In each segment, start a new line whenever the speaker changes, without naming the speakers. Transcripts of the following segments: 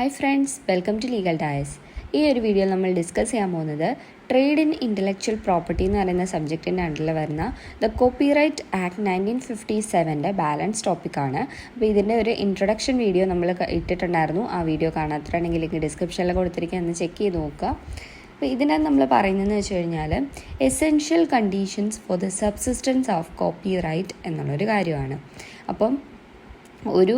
Hi friends, welcome to legal ഡയസ്. ഈ ഒരു വീഡിയോയിൽ നമ്മൾ ഡിസ്കസ് ചെയ്യാൻ പോകുന്നത് ട്രേഡ് ഇൻ ഇൻ്റലക്ച്വൽ പ്രോപ്പർട്ടി എന്ന് പറയുന്ന സബ്ജക്റ്റിൻ്റെ അണ്ടറിൽ വരുന്ന ദ കോപ്പിറൈറ്റ് ആക്ട് 1957 ബാലൻസ് ടോപ്പിക്കാണ്. അപ്പോൾ ഇതിൻ്റെ ഒരു ഇൻട്രൊഡക്ഷൻ വീഡിയോ നമ്മൾ ഇട്ടിട്ടുണ്ടായിരുന്നു. ആ വീഡിയോ കാണാത്തതാണെങ്കിൽ ലിങ്ക് ഡിസ്ക്രിപ്ഷനിൽ കൊടുത്തിരിക്കുക, ഒന്ന് ചെക്ക് ചെയ്ത് നോക്കുക. അപ്പോൾ ഇതിനകത്ത് നമ്മൾ പറയുന്നതെന്ന് വെച്ച് കഴിഞ്ഞാൽ essential conditions for the subsistence of copyright എന്നുള്ളൊരു കാര്യമാണ്. അപ്പം ഒരു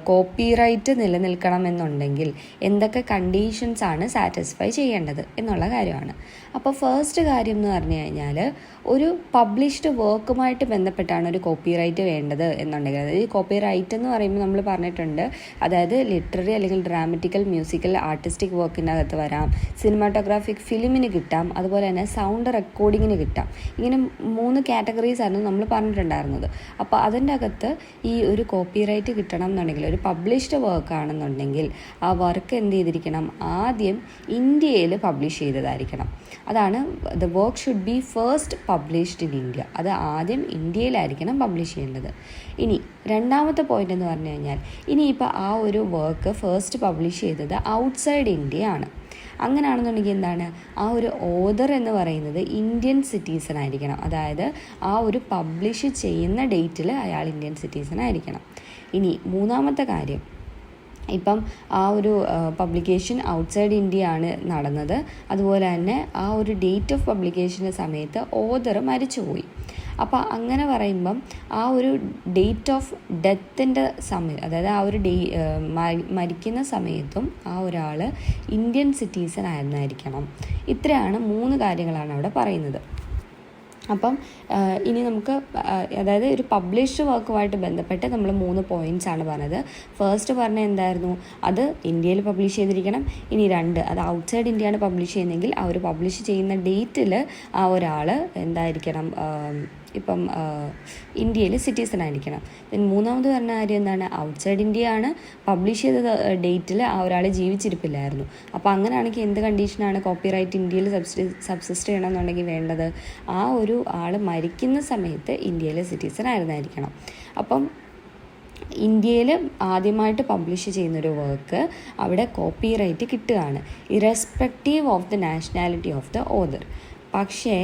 കോപ്പിറൈറ്റ് നിലനിൽക്കണമെന്നുണ്ടെങ്കിൽ എന്തൊക്കെ കണ്ടീഷൻസ് ആണ് സാറ്റിസ്ഫൈ ചെയ്യേണ്ടത് എന്നുള്ള കാര്യമാണ്. അപ്പോൾ ഫസ്റ്റ് കാര്യം എന്ന് പറഞ്ഞു കഴിഞ്ഞാൽ ഒരു പബ്ലിഷ്ഡ് വർക്കുമായിട്ട് ബന്ധപ്പെട്ടാണ് ഒരു കോപ്പിറൈറ്റ് വേണ്ടത് എന്നുണ്ടെങ്കിൽ, അതായത് ഈ കോപ്പിറൈറ്റ് എന്ന് പറയുമ്പോൾ നമ്മൾ പറഞ്ഞിട്ടുണ്ട്, അതായത് ലിറ്റററി അല്ലെങ്കിൽ ഡ്രാമറ്റിക്കൽ, മ്യൂസിക്കൽ, ആർട്ടിസ്റ്റിക് വർക്കിൻ്റെ അകത്ത് വരാം, സിനിമാറ്റോഗ്രാഫിക് ഫിലിമിന് കിട്ടാം, അതുപോലെ തന്നെ സൗണ്ട് റെക്കോർഡിങ്ങിന് കിട്ടാം. ഇങ്ങനെ 3 കാറ്റഗറീസ് ആണ് നമ്മൾ പറഞ്ഞിട്ടുണ്ടായിരുന്നത്. അപ്പോൾ അതിൻ്റെ അകത്ത് ഈ ഒരു കോപ്പിറൈറ്റ് കിട്ടണം എന്നുണ്ടെങ്കിൽ, ഒരു പബ്ലിഷ്ഡ് വർക്ക് ആണെന്നുണ്ടെങ്കിൽ ആ വർക്ക് എന്ത് ചെയ്തിരിക്കണം, ആദ്യം ഇന്ത്യയിൽ പബ്ലിഷ് ചെയ്തതായിരിക്കണം. അതാണ് the work should be first published in India. അത് ആദ്യം ഇന്ത്യയിലായിരിക്കണം പബ്ലിഷ് ചെയ്യേണ്ടത്. ഇനി രണ്ടാമത്തെ പോയിന്റ് എന്ന് പറഞ്ഞു കഴിഞ്ഞാൽ, ഇനിയിപ്പോൾ ആ ഒരു വർക്ക് ഫസ്റ്റ് പബ്ലിഷ് ചെയ്തത് ഔട്ട്സൈഡ് ഇന്ത്യ ആണ്. അങ്ങനെയാണെന്നുണ്ടെങ്കിൽ എന്താണ്, ആ ഒരു ഓതർ എന്ന് പറയുന്നത് ഇന്ത്യൻ സിറ്റിസൺ ആയിരിക്കണം. അതായത് ആ ഒരു പബ്ലിഷ് ചെയ്യുന്ന ഡേറ്റിൽ അയാൾ ഇന്ത്യൻ സിറ്റിസൺ ആയിരിക്കണം. ഇനി മൂന്നാമത്തെ കാര്യം, ഇപ്പം ആ ഒരു പബ്ലിക്കേഷൻ ഔട്ട്സൈഡ് ഇന്ത്യ ആണ് നടന്നത്, അതുപോലെ തന്നെ ആ ഒരു ഡേറ്റ് ഓഫ് പബ്ലിക്കേഷൻ്റെ സമയത്ത് ഓതർ മരിച്ചുപോയി. അപ്പോൾ അങ്ങനെ പറയുമ്പം ആ ഒരു ഡേറ്റ് ഓഫ് ഡെത്തിൻ്റെ സമയം, അതായത് ആ ഒരു മരിക്കുന്ന സമയത്തും ആ ഒരാൾ ഇന്ത്യൻ സിറ്റിസൺ ആയിരുന്നായിരിക്കണം. ഇത്രയാണ് 3 കാര്യങ്ങളാണ് അവിടെ പറയുന്നത്. അപ്പം ഇനി നമുക്ക്, അതായത് ഒരു പബ്ലിഷ്ഡ് വർക്കുമായിട്ട് ബന്ധപ്പെട്ട് നമ്മൾ 3 പോയിൻറ്റ്സ് ആണ് പറഞ്ഞത്. ഫസ്റ്റ് പറഞ്ഞത് എന്തായിരുന്നു, അത് ഇന്ത്യയിൽ പബ്ലിഷ് ചെയ്തിരിക്കണം. ഇനി 2, അത് ഔട്ട്സൈഡ് ഇന്ത്യയാണ് പബ്ലിഷ് ചെയ്യുന്നതെങ്കിൽ ആ ഒരു പബ്ലിഷ് ചെയ്യുന്ന ഡേറ്റിൽ ആ ഒരാൾ എന്തായിരിക്കണം, ഇപ്പം ഇന്ത്യയിൽ സിറ്റിസൺ ആയിരിക്കണം. ദെൻ മൂന്നാമത് പറഞ്ഞ കാര്യം എന്താണ്, ഔട്ട്സൈഡ് ഇന്ത്യ ആണ്, പബ്ലിഷ് ചെയ്ത ഡേറ്റിൽ ആ ഒരാൾ ജീവിച്ചിരിപ്പില്ലായിരുന്നു. അപ്പോൾ അങ്ങനെയാണെങ്കിൽ എന്ത് കണ്ടീഷനാണ് കോപ്പിറൈറ്റ് ഇന്ത്യയിൽ സബ്സിസ്റ്റ് ചെയ്യണമെന്നുണ്ടെങ്കിൽ വേണ്ടത്, ആ ഒരു ആൾ മരിക്കുന്ന സമയത്ത് ഇന്ത്യയിലെ സിറ്റിസൺ ആയിരുന്നായിരിക്കണം. അപ്പം ഇന്ത്യയിൽ ആദ്യമായിട്ട് പബ്ലിഷ് ചെയ്യുന്നൊരു വർക്ക് അവിടെ കോപ്പിറൈറ്റ് കിട്ടുകയാണ്, irrespective of the nationality of the author. പക്ഷേ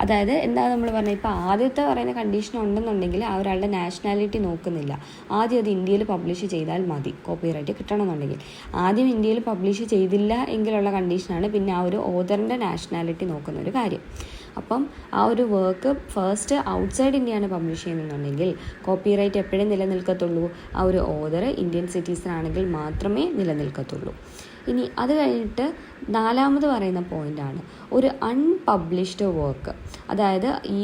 അതായത് എന്താ നമ്മൾ പറഞ്ഞത്, ഇപ്പോൾ ആദ്യത്തെ പറയുന്ന കണ്ടീഷൻ ഉണ്ടെന്നുണ്ടെങ്കിൽ ആ ഒരാളുടെ നാഷണാലിറ്റി നോക്കുന്നില്ല, ആദ്യം അത് ഇന്ത്യയിൽ പബ്ലിഷ് ചെയ്താൽ മതി കോപ്പിറൈറ്റ് കിട്ടണമെന്നുണ്ടെങ്കിൽ. ആദ്യം ഇന്ത്യയിൽ പബ്ലിഷ് ചെയ്തില്ല എങ്കിലുള്ള കണ്ടീഷനാണ് പിന്നെ ആ ഒരു ഓതറിൻ്റെ നാഷണാലിറ്റി നോക്കുന്ന ഒരു കാര്യം. അപ്പം ആ ഒരു വർക്ക് ഫസ്റ്റ് ഔട്ട്സൈഡ് ഇന്ത്യയാണ് പബ്ലിഷ് ചെയ്യുന്നുണ്ടെങ്കിൽ കോപ്പിറൈറ്റ് എപ്പോഴും നിലനിൽക്കത്തുള്ളൂ, ആ ഒരു ഓതർ ഇന്ത്യൻ സിറ്റിസൺ ആണെങ്കിൽ മാത്രമേ നിലനിൽക്കത്തുള്ളൂ. ഇനി അത് കഴിഞ്ഞിട്ട് 4ാമത് പറയുന്ന പോയിൻ്റാണ് ഒരു അൺപബ്ലിഷ്ഡ് വർക്ക്. അതായത് ഈ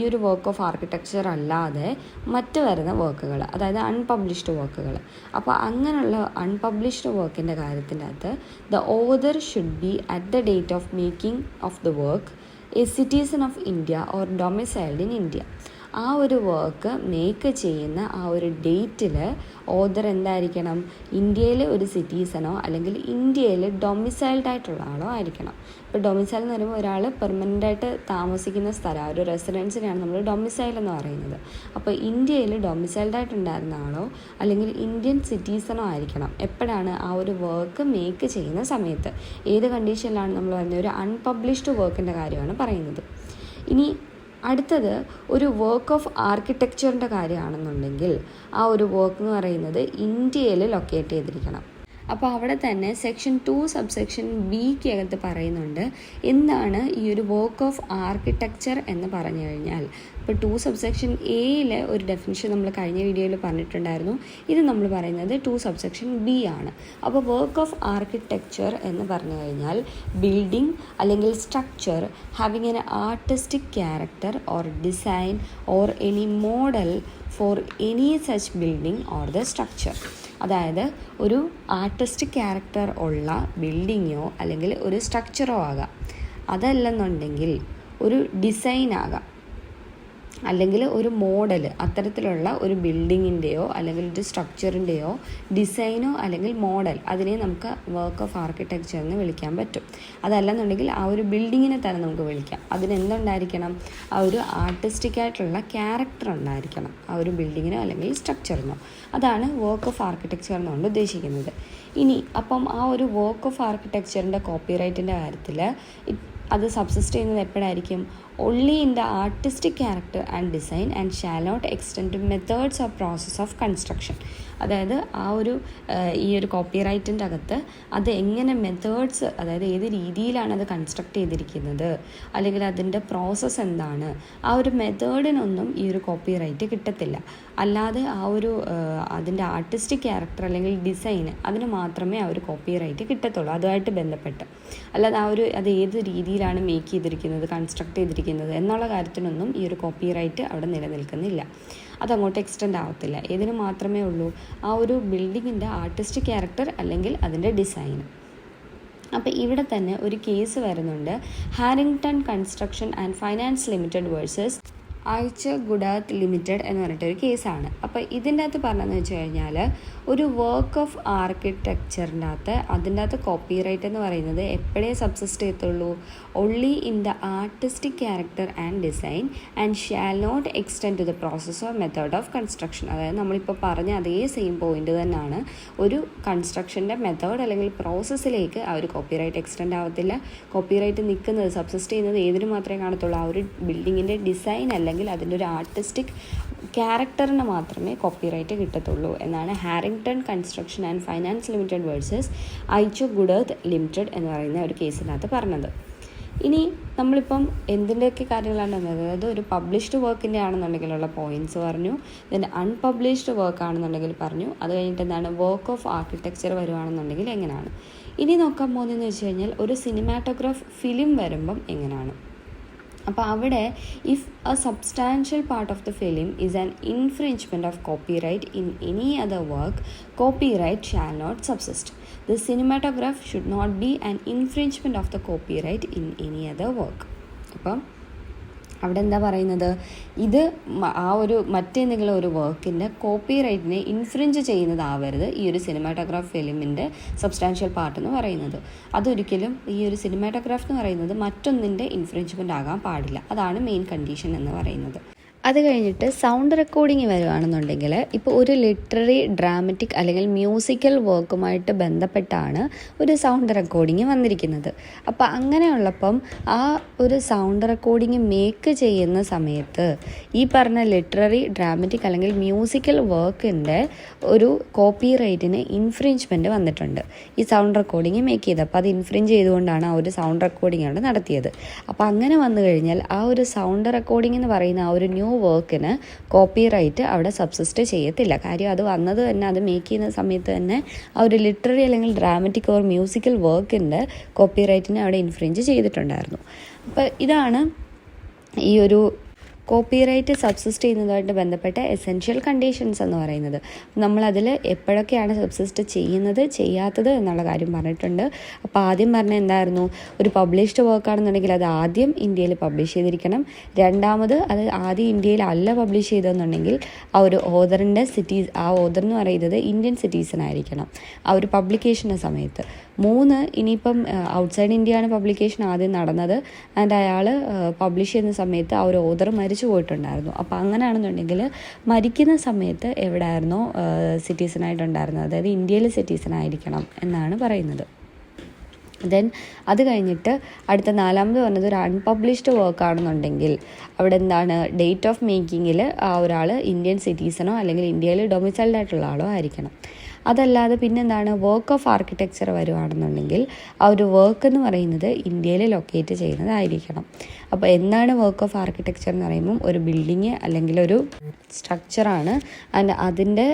ഒരു വർക്ക് ഓഫ് ആർക്കിടെക്ചർ അല്ലാതെ മറ്റ് വരുന്ന വർക്കുകൾ, അതായത് അൺപബ്ലിഷ്ഡ് വർക്കുകൾ. അപ്പോൾ അങ്ങനെയുള്ള അൺപബ്ലിഷ്ഡ് വർക്കിൻ്റെ കാര്യത്തിൻ്റെ അകത്ത് the author should be at the date of making of the work a citizen of India or domiciled in India. ആ ഒരു വർക്ക് മേക്ക് ചെയ്യുന്ന ആ ഒരു ഡേറ്റിൽ ഓതർ എന്തായിരിക്കണം, ഇന്ത്യയിലെ ഒരു സിറ്റിസണോ അല്ലെങ്കിൽ ഇന്ത്യയിൽ ഡൊമിസൈൽഡ് ആയിട്ടുള്ള ആളോ ആയിരിക്കണം. ഇപ്പോൾ ഡൊമിസൈൽ എന്ന് പറയുമ്പോൾ ഒരാൾ പെർമനൻ്റായിട്ട് താമസിക്കുന്ന സ്ഥലം, ഒരു റെസിഡൻസിനെയാണ് നമ്മൾ ഡൊമിസൈൽ എന്ന് പറയുന്നത്. അപ്പോൾ ഇന്ത്യയിൽ ഡൊമിസൈൽഡ് ആയിട്ടുണ്ടായിരുന്ന ആളോ അല്ലെങ്കിൽ ഇന്ത്യൻ സിറ്റിസണോ ആയിരിക്കണം. എപ്പോഴാണ്, ആ ഒരു വർക്ക് മേക്ക് ചെയ്യുന്ന സമയത്ത്. ഏത് കണ്ടീഷനിലാണ് നമ്മൾ പറയുന്നത്, ഒരു അൺപബ്ലിഷ്ഡ് വർക്കിൻ്റെ കാര്യമാണ് പറയുന്നത്. ഇനി അടുത്തത് ഒരു വർക്ക് ഓഫ് ആർക്കിടെക്ചറിൻ്റെ കാര്യമാണെന്നുണ്ടെങ്കിൽ ആ ഒരു വർക്ക് എന്ന് പറയുന്നത് ഇന്ത്യയിൽ ലൊക്കേറ്റ് ചെയ്തിരിക്കണം. അപ്പോൾ അവിടെ തന്നെ സെക്ഷൻ 2 സബ്സെക്ഷൻ ബിക്ക് അകത്ത് പറയുന്നുണ്ട് എന്താണ് ഈ ഒരു വർക്ക് ഓഫ് ആർക്കിടെക്ചർ എന്ന് പറഞ്ഞു കഴിഞ്ഞാൽ. ഇപ്പോൾ 2 സബ്സെക്ഷൻ എയിൽ ഒരു ഡെഫിനിഷൻ നമ്മൾ കഴിഞ്ഞ വീഡിയോയിൽ പറഞ്ഞിട്ടുണ്ടായിരുന്നു. ഇത് നമ്മൾ പറയുന്നത് 2 സബ്സെക്ഷൻ ബി ആണ്. അപ്പോൾ വർക്ക് ഓഫ് ആർക്കിടെക്ചർ എന്ന് പറഞ്ഞു കഴിഞ്ഞാൽ ബിൽഡിംഗ് അല്ലെങ്കിൽ structure having N artistic character or design or any model for any such building or the structure. അതായത് ഒരു ആർട്ടിസ്റ്റിക് ക്യാരക്ടർ ഉള്ള ബിൽഡിങ്ങോ അല്ലെങ്കിൽ ഒരു സ്ട്രക്ചറോ ആകാം, അതല്ലെന്നുണ്ടെങ്കിൽ ഒരു ഡിസൈൻ ആകാം. അല്ലെങ്കിൽ ഒരു മോഡൽ, അത്തരത്തിലുള്ള ഒരു ബിൽഡിങ്ങിൻ്റെയോ അല്ലെങ്കിൽ ഒരു സ്ട്രക്ചറിൻ്റെയോ ഡിസൈനോ അല്ലെങ്കിൽ മോഡൽ, അതിനെ നമുക്ക് വർക്ക് ഓഫ് ആർക്കിടെക്ചർ എന്ന് വിളിക്കാൻ പറ്റും. അതല്ലെന്നുണ്ടെങ്കിൽ ആ ഒരു ബിൽഡിങ്ങിനെ തന്നെ നമുക്ക് വിളിക്കാം. അതിനെന്തുണ്ടായിരിക്കണം? ആ ഒരു ആർട്ടിസ്റ്റിക് ആയിട്ടുള്ള ക്യാരക്ടർ ഉണ്ടായിരിക്കണം ആ ഒരു ബിൽഡിങ്ങിനോ അല്ലെങ്കിൽ സ്ട്രക്ചറിനോ. അതാണ് വർക്ക് ഓഫ് ആർക്കിടെക്ചർ എന്നുകൊണ്ട് ഉദ്ദേശിക്കുന്നത്. ഇനി അപ്പം ആ ഒരു വർക്ക് ഓഫ് ആർക്കിടെക്ചറിൻ്റെ കോപ്പിറൈറ്റിൻ്റെ കാര്യത്തിൽ അത് സബ്സിസ്റ്റ് ചെയ്യുന്നത് എപ്പോഴായിരിക്കും? only in the artistic character and design and shall not extend to methods or process of construction. അതായത് ആ ഒരു ഈ ഒരു കോപ്പിറൈറ്റിൻ്റെ അകത്ത് അത് എങ്ങനെ മെത്തേഡ്സ്, അതായത് ഏത് രീതിയിലാണ് അത് കൺസ്ട്രക്ട് ചെയ്തിരിക്കുന്നത് അല്ലെങ്കിൽ അതിൻ്റെ പ്രോസസ്സ് എന്താണ്, ആ ഒരു മെത്തേഡിനൊന്നും ഈ ഒരു കോപ്പിറൈറ്റ് കിട്ടത്തില്ല. അല്ലാതെ ആ ഒരു അതിൻ്റെ ആർട്ടിസ്റ്റിക് ക്യാരക്ടർ അല്ലെങ്കിൽ ഡിസൈൻ, അതിന് മാത്രമേ ആ ഒരു കോപ്പിറൈറ്റ് കിട്ടത്തുള്ളൂ അതുമായിട്ട് ബന്ധപ്പെട്ട്. അല്ലാതെ ആ ഒരു അത് ഏത് രീതിയിലാണ് മേക്ക് ചെയ്തിരിക്കുന്നത്, കൺസ്ട്രക്ട് ചെയ്തിരിക്കുന്നത് എന്നുള്ള കാര്യത്തിനൊന്നും ഈ ഒരു കോപ്പിറൈറ്റ് അവിടെ നിലനിൽക്കുന്നില്ല. അതങ്ങോട്ട് എക്സ്റ്റെൻഡ് ആവത്തില്ല. ഏതിന് മാത്രമേ ഉള്ളൂ? ആ ഒരു ബിൽഡിങ്ങിൻ്റെ ആർട്ടിസ്റ്റിക് ക്യാരക്ടർ അല്ലെങ്കിൽ അതിൻ്റെ ഡിസൈൻ. അപ്പോൾ ഇവിടെ തന്നെ ഒരു കേസ് വരുന്നുണ്ട്, Harrington construction and finance limited versus ആഴ്ച ഗുഡാത്ത് ലിമിറ്റഡ് എന്ന് പറഞ്ഞിട്ടൊരു കേസാണ്. അപ്പോൾ ഇതിൻ്റെ അകത്ത് പറഞ്ഞതെന്ന് വെച്ച് കഴിഞ്ഞാൽ ഒരു വർക്ക് ഓഫ് ആർക്കിടെക്ചറിൻ്റെ അകത്ത് അതിൻ്റെ അകത്ത് കോപ്പിറൈറ്റ് എന്ന് പറയുന്നത് എപ്പോഴേ സബ്സിസ്റ്റ് ചെയ്യത്തുള്ളൂ? only in the artistic character and design and shall not extend to the process or method of construction. അതായത് നമ്മളിപ്പോൾ പറഞ്ഞ അതേ സെയിം പോയിന്റ് തന്നെയാണ്. ഒരു കൺസ്ട്രക്ഷൻ്റെ മെത്തേഡ് അല്ലെങ്കിൽ പ്രോസസ്സിലേക്ക് ആ ഒരു കോപ്പിറൈറ്റ് എക്സ്റ്റെൻഡ് ആവത്തില്ല. കോപ്പിറൈറ്റ് നിൽക്കുന്നത്, സബ്സിസ്റ്റ് ചെയ്യുന്നത് ഏതിന് മാത്രമേ കാണത്തുള്ളൂ? ആ ഒരു ബിൽഡിങ്ങിൻ്റെ ഡിസൈൻ അല്ലെങ്കിൽ അതിൻ്റെ ഒരു ആർട്ടിസ്റ്റിക് ക്യാരക്ടറിന് മാത്രമേ കോപ്പിറൈറ്റ് കിട്ടത്തുള്ളൂ എന്നാണ് Harrington construction and finance limited versus Eicho Goodath limited എന്ന് പറയുന്ന ഒരു കേസിനകത്ത് പറഞ്ഞത്. ഇനി നമ്മളിപ്പം എന്തിൻ്റെയൊക്കെ കാര്യങ്ങളാണ് വന്നത്? അതായത് ഒരു പബ്ലിഷ്ഡ് വർക്കിൻ്റെ ആണെന്നുണ്ടെങ്കിലുള്ള പോയിൻറ്റ്സ് പറഞ്ഞു, ഇതിൻ്റെ അൺപബ്ലിഷ്ഡ് വർക്ക് ആണെന്നുണ്ടെങ്കിൽ പറഞ്ഞു, അത് കഴിഞ്ഞിട്ട് എന്താണ് വർക്ക് ഓഫ് ആർക്കിടെക്ചർ വരുവാണെന്നുണ്ടെങ്കിൽ എങ്ങനെയാണ്. ഇനി നോക്കാൻ പോകുന്നതെന്ന് വെച്ച് കഴിഞ്ഞാൽ ഒരു സിനിമാറ്റോഗ്രാഫ് ഫിലിം വരുമ്പം എങ്ങനെയാണ്. അപ്പോൾ അവിടെ if a substantial part of the film is an infringement of copyright in any other work, copyright shall not subsist. The cinematograph should not be an infringement of the copyright in any other work. അപ്പം അവിടെ എന്താ പറയുന്നത്? ഇത് ആ ഒരു മറ്റേന്തെങ്കിലും ഒരു വർക്കിൻ്റെ കോപ്പിറൈറ്റിനെ infringe ചെയ്യുന്നതാവരുത് ഈ ഒരു സിനിമാറ്റോഗ്രാഫ് ഫിലിമിൻ്റെ സബ്സ്റ്റാൻഷ്യൽ പാർട്ട് എന്ന് പറയുന്നത്. അതൊരിക്കലും ഈ ഒരു സിനിമാറ്റോഗ്രാഫ് എന്ന് പറയുന്നത് മറ്റൊന്നിൻ്റെ ഇൻഫ്രിഞ്ച്മെൻ്റ് ആകാൻ പാടില്ല. അതാണ് മെയിൻ കണ്ടീഷൻ എന്ന് പറയുന്നത്. അത് കഴിഞ്ഞിട്ട് സൗണ്ട് റെക്കോർഡിങ് വരുവാണെന്നുണ്ടെങ്കിൽ ഇപ്പോൾ ഒരു ലിറ്റററി, ഡ്രാമറ്റിക് അല്ലെങ്കിൽ മ്യൂസിക്കൽ വർക്കുമായിട്ട് ബന്ധപ്പെട്ടാണ് ഒരു സൗണ്ട് റെക്കോർഡിങ് വന്നിരിക്കുന്നത്. അപ്പോൾ അങ്ങനെയുള്ളപ്പം ആ ഒരു സൗണ്ട് റെക്കോർഡിങ് മേക്ക് ചെയ്യുന്ന സമയത്ത് ഈ പറഞ്ഞ ലിറ്റററി, ഡ്രാമറ്റിക് അല്ലെങ്കിൽ മ്യൂസിക്കൽ വർക്കിൻ്റെ ഒരു കോപ്പിറൈറ്റിന് ഇൻഫ്രിഞ്ച്മെൻറ്റ് വന്നിട്ടുണ്ട് ഈ സൗണ്ട് റെക്കോർഡിങ് മേക്ക് ചെയ്ത്. അപ്പോൾ അത് ഇൻഫ്രിഞ്ച് ചെയ്തുകൊണ്ടാണ് ആ ഒരു സൗണ്ട് റെക്കോർഡിങ് അവിടെ നടത്തിയത്. അപ്പോൾ അങ്ങനെ വന്നു കഴിഞ്ഞാൽ ആ ഒരു സൗണ്ട് റെക്കോർഡിംഗ് എന്ന് പറയുന്ന ആ ഒരു ന്യൂ വർക്കിന് കോപ്പിറൈറ്റ് അവിടെ സബ്സിസ്റ്റ് ചെയ്യത്തില്ല. കാര്യം അത് വന്നത് തന്നെ, അത് മേക്ക് ചെയ്യുന്ന സമയത്ത് തന്നെ ആ ഒരു ലിറ്റററി അല്ലെങ്കിൽ ഡ്രാമറ്റിക് ഓർ മ്യൂസിക്കൽ വർക്കിൻ്റെ കോപ്പിറൈറ്റിനെ അവിടെ ഇൻഫ്രിഞ്ച് ചെയ്തിട്ടുണ്ടായിരുന്നു. അപ്പോൾ ഇതാണ് ഈ ഒരു കോപ്പിറൈറ്റ് സബ്സിസ്റ്റ് ചെയ്യുന്നതുമായിട്ട് ബന്ധപ്പെട്ട എസെൻഷ്യൽ കണ്ടീഷൻസ് എന്ന് പറയുന്നത്. നമ്മളതിൽ എപ്പോഴൊക്കെയാണ് സബ്സിസ്റ്റ് ചെയ്യുന്നത്, ചെയ്യാത്തത് എന്നുള്ള കാര്യം പറഞ്ഞിട്ടുണ്ട്. അപ്പോൾ ആദ്യം പറഞ്ഞ എന്തായിരുന്നു? ഒരു പബ്ലിഷ്ഡ് വർക്കാണെന്നുണ്ടെങ്കിൽ അത് ആദ്യം ഇന്ത്യയിൽ പബ്ലിഷ് ചെയ്തിരിക്കണം. രണ്ടാമത് അത് ആദ്യം ഇന്ത്യയിൽ അല്ല പബ്ലിഷ് ചെയ്തതെന്നുണ്ടെങ്കിൽ ആ ഒരു ഓതറിൻ്റെ ആ ഓതർ എന്ന് പറയുന്നത് ഇന്ത്യൻ സിറ്റീസൺ ആയിരിക്കണം ആ ഒരു പബ്ലിക്കേഷൻ്റെ സമയത്ത്. 3, ഇനിയിപ്പം ഔട്ട്സൈഡ് ഇന്ത്യയാണ് പബ്ലിക്കേഷൻ ആദ്യം നടന്നത് ആൻഡ് അയാൾ പബ്ലിഷ് ചെയ്യുന്ന സമയത്ത് ആ ഒരു ഓതർ മരിച്ചു പോയിട്ടുണ്ടായിരുന്നു. അപ്പോൾ അങ്ങനെയാണെന്നുണ്ടെങ്കിൽ മരിക്കുന്ന സമയത്ത് എവിടെയായിരുന്നോ സിറ്റീസണായിട്ടുണ്ടായിരുന്നത്, അതായത് ഇന്ത്യയിൽ സിറ്റീസണായിരിക്കണം എന്നാണ് പറയുന്നത്. ദെൻ അത് കഴിഞ്ഞിട്ട് അടുത്ത 4ാമത് പറഞ്ഞത് ഒരു അൺപബ്ലിഷ്ഡ് വർക്കാണെന്നുണ്ടെങ്കിൽ അവിടെ എന്താണ്? ഡേറ്റ് ഓഫ് മേക്കിങ്ങിൽ ആ ഒരാൾ ഇന്ത്യൻ സിറ്റീസണോ അല്ലെങ്കിൽ ഇന്ത്യയിൽ ഡൊമിസൈൽഡ് ആയിട്ടുള്ള ആളോ ആയിരിക്കണം. അതല്ലാതെ പിന്നെന്താണ്? വർക്ക് ഓഫ് ആർക്കിടെക്ചർ വരുവാണെന്നുണ്ടെങ്കിൽ ആ ഒരു വർക്ക് എന്ന് പറയുന്നത് ഇന്ത്യയിൽ ലൊക്കേറ്റ് ചെയ്യുന്നതായിരിക്കണം. അപ്പോൾ എന്താണ് വർക്ക് ഓഫ് ആർക്കിടെക്ചർ എന്ന് പറയുമ്പം ഒരു ബിൽഡിങ് അല്ലെങ്കിൽ ഒരു സ്ട്രക്ചറാണ്. ആൻഡ് അതിൻ്റെ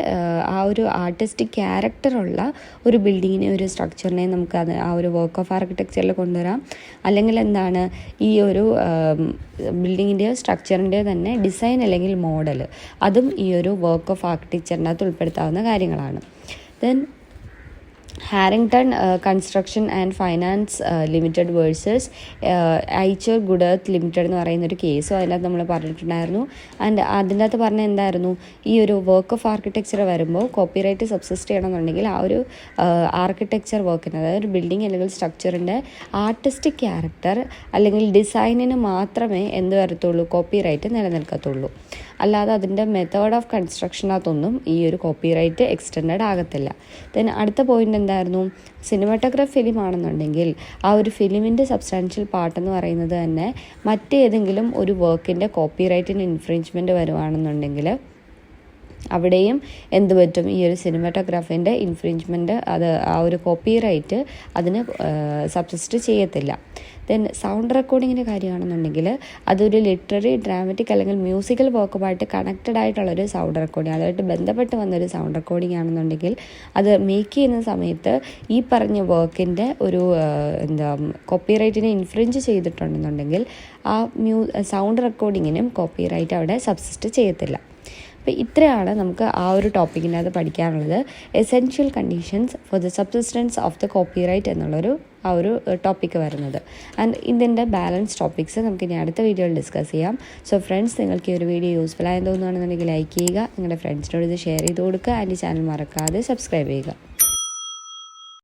ആ ഒരു ആർട്ടിസ്റ്റിക് ക്യാരക്ടറുള്ള ഒരു ബിൽഡിങ്ങിനെ, ഒരു സ്ട്രക്ചറിനെ നമുക്ക് അത് ആ ഒരു വർക്ക് ഓഫ് ആർക്കിടെക്ചറിൽ കൊണ്ടുവരാം. അല്ലെങ്കിൽ എന്താണ്? ഈ ഒരു ബിൽഡിങ്ങിൻ്റെയോ സ്ട്രക്ചറിൻ്റെയോ തന്നെ ഡിസൈൻ അല്ലെങ്കിൽ മോഡൽ, അതും ഈ ഒരു വർക്ക് ഓഫ് ആർക്കിടെക്ചറിനകത്ത് ഉൾപ്പെടുത്താവുന്ന കാര്യങ്ങളാണ്. Then Harrington construction and finance limited versus Eicher Goodearth limited എന്ന് പറയുന്നൊരു കേസും അതിനകത്ത് നമ്മൾ പറഞ്ഞിട്ടുണ്ടായിരുന്നു. ആൻഡ് അതിൻ്റെ അകത്ത് പറഞ്ഞ എന്തായിരുന്നു, ഈ ഒരു വർക്ക് ഓഫ് ആർക്കിടെക്ചർ വരുമ്പോൾ കോപ്പിറൈറ്റ് സബ്സിസ്റ്റ് ചെയ്യണമെന്നുണ്ടെങ്കിൽ ആ ഒരു ആർക്കിടെക്ചർ വർക്കിന്, അതായത് ഒരു ബിൽഡിംഗ് അല്ലെങ്കിൽ സ്ട്രക്ചറിൻ്റെ ആർട്ടിസ്റ്റിക് ക്യാരക്ടർ അല്ലെങ്കിൽ ഡിസൈനിന് മാത്രമേ എന്ത് വരത്തുള്ളൂ, കോപ്പിറൈറ്റ് നിലനിൽക്കത്തുള്ളൂ. അല്ലാതെ അതിൻ്റെ മെത്തേഡ് ഓഫ് കൺസ്ട്രക്ഷനകത്തൊന്നും ഈ ഒരു കോപ്പിറൈറ്റ് എക്സ്റ്റെൻഡ് ആകത്തില്ല. ദെൻ അടുത്ത പോയിൻ്റ് എന്തായിരുന്നു, സിനിമാറ്റോഗ്രാഫ് ഫിലിം ആണെന്നുണ്ടെങ്കിൽ ആ ഒരു ഫിലിമിൻ്റെ സബ്സ്റ്റാൻഷ്യൽ പാർട്ട് എന്ന് പറയുന്നത് തന്നെ മറ്റേതെങ്കിലും ഒരു വർക്കിൻ്റെ കോപ്പിറൈറ്റിന് ഇൻഫ്രിഞ്ച്മെൻറ്റ് വരുവാണെന്നുണ്ടെങ്കിൽ അവിടെയും എന്ത് പറ്റും, ഈ ഒരു സിനിമാറ്റോഗ്രാഫിൻ്റെ ഇൻഫ്രിഞ്ച്മെൻറ്റ് അത് ആ ഒരു കോപ്പിറൈറ്റ് അതിന് സബ്സിസ്റ്റ് ചെയ്യത്തില്ല. ദെൻ സൗണ്ട് റെക്കോർഡിങ്ങിൻ്റെ കാര്യമാണെന്നുണ്ടെങ്കിൽ അതൊരു ലിറ്റററി, ഡ്രാമറ്റിക് അല്ലെങ്കിൽ മ്യൂസിക്കൽ വർക്കുമായിട്ട് കണക്റ്റഡ് ആയിട്ടുള്ളൊരു സൗണ്ട് റെക്കോർഡിങ്, അതുമായിട്ട് ബന്ധപ്പെട്ട് വന്നൊരു സൗണ്ട് റെക്കോർഡിംഗ് ആണെന്നുണ്ടെങ്കിൽ അത് മേക്ക് ചെയ്യുന്ന സമയത്ത് ഈ പറഞ്ഞ വർക്കിൻ്റെ ഒരു കോപ്പിറൈറ്റിനെ ഇൻഫ്രിഞ്ച് ചെയ്തിട്ടുണ്ടെന്നുണ്ടെങ്കിൽ ആ സൗണ്ട് റെക്കോർഡിങ്ങിനും കോപ്പിറൈറ്റ് അവിടെ സബ്സിസ്റ്റ് ചെയ്യത്തില്ല. അപ്പോൾ ഇത്രയാണ് നമുക്ക് ആ ഒരു ടോപ്പിക്കിനകത്ത് പഠിക്കാനുള്ളത്. Essential conditions for the subsistence of the copyright എന്നുള്ളൊരു ആ ഒരു ടോപ്പിക്ക് വരുന്നത്. ആൻഡ് ഇതിൻ്റെ ബാലൻസ് ടോപ്പിക്സ് നമുക്ക് ഇനി അടുത്ത വീഡിയോയിൽ ഡിസ്കസ് ചെയ്യാം. സോ ഫ്രണ്ട്സ്, നിങ്ങൾക്ക് ഈ ഒരു വീഡിയോ യൂസ്ഫുൾ ആയെന്ന് തോന്നുകയാണെന്നുണ്ടെങ്കിൽ ലൈക്ക് ചെയ്യുക, നിങ്ങളുടെ ഫ്രണ്ട്സിനോട് ഇത് ഷെയർ ചെയ്ത് കൊടുക്കുക, ആൻഡ് ഈ ചാനൽ മറക്കാതെ സബ്സ്ക്രൈബ് ചെയ്യുക.